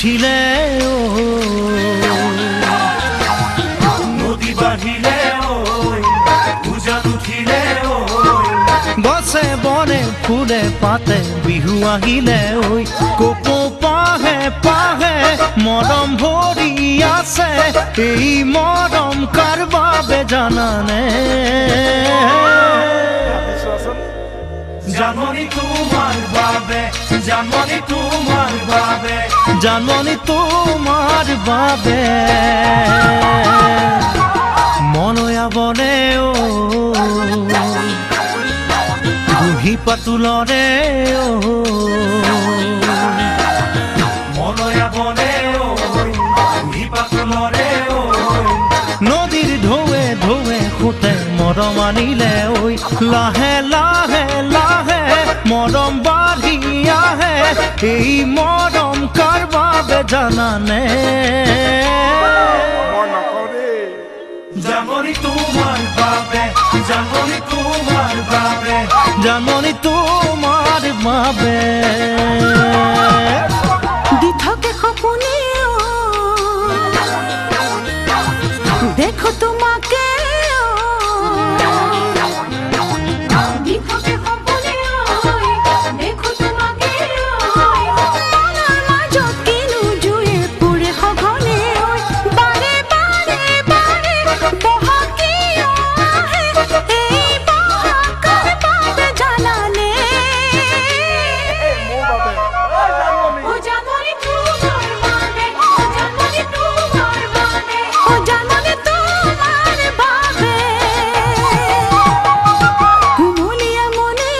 উঠিলে নদী বাঢ়িলে পূজাত উঠিলে গছে বনে ফুলে পাতে বিহু আহিলে কোপো পাহে পাহে মৰম ভৰি আছে এই মৰম কাৰ বাবে জানানে জানমণি তোমাৰ বাবে জানমণি তোমাৰ বাবে জানমণি তোমাৰ বাবে মনয়া বনে বুঢ়ী পাতুলৰে মনয়া বনে বুঢ়ী পাতুলৰে নদীৰ ঢৌৱে ঢৌৱে সোঁতে মৰম আনিলে লাহে লাহে লাহে মৰম বাঢ়ি আহে এই মৰম কাৰ বাবে জানানে জানমণি তোমাৰ বাবে জানমণি তোমাৰ বাবে জানমণি তোমাৰ বাবে দি থাকে সপোনে দেখো তোমাকে দি থাকে সপোনে দেখো তোমাকে মনৰ মাজত কিনো জুয়ে পুৰে সঘনে বাৰে বাৰে বাৰে বহকি আহে এই বহকাৰ বাবে জানানে ও জানমণি তোমাৰ বাবে ও জানমণি তোমাৰ বাবে ও জানমণি তোমাৰ বাবে কুমলীয়া মনে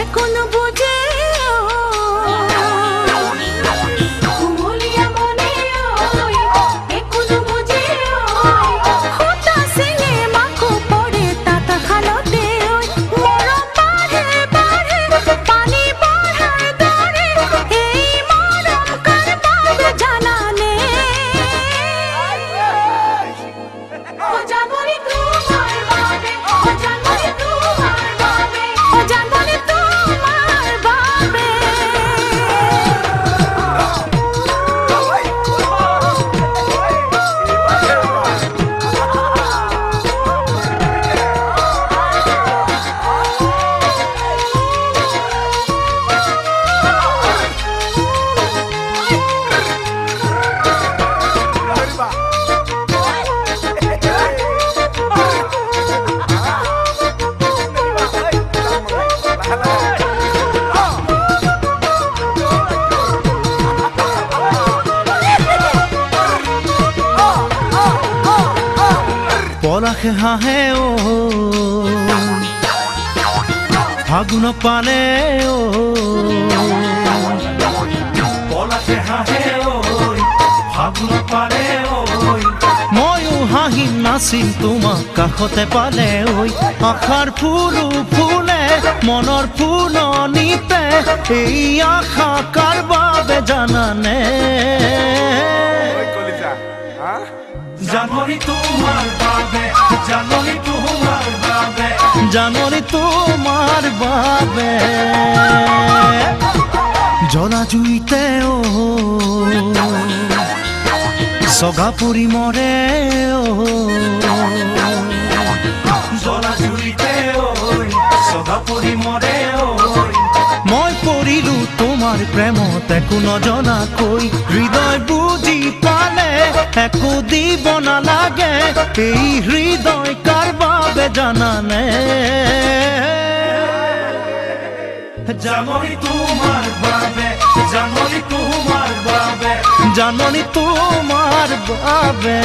একো নুবুজে কুমলীয়া মনে একো নুবুজে সূতা চিঙে মাকো পৰে তাঁতশালতে মৰম বাঢ়ে বাঢ়ে পানী বঢ়াৰ দৰে এই মৰম কাৰ বাবে জানানে ও জানমণি তোমাৰ বাবে ও জানমণি তোমাৰ বাবে ও জানমণি তোমাৰ বাবে পলাশে হাঁহে ফাগুন পালে পলাশে হাঁহে ফাগুন পালে ময়ো হাঁহিম নাচিম তোমাক কাষতে পালে আশাৰ ফুলো ফুলে মনৰ ফুলনিতে এই আশা কাৰ বাবে জানানে জানমণি তোমাৰ বাবে জানমণি তোমাৰ বাবে জানমণি তোমাৰ বাবে জ্বলা জুইতে চগা পুৰি মৰে জ্বলা জুইতে চগা পুৰি মৰে মই পৰিলো তোমাৰ প্ৰেমত একো নজনাকৈ হৃদয় বুজি পালে একো দিব নালাগে এই হৃদয় কাৰ বাবে জানানে জানমণি তোমাৰ বাবে জানমণি তোমাৰ বাবে জানমণি তোমাৰ বাবে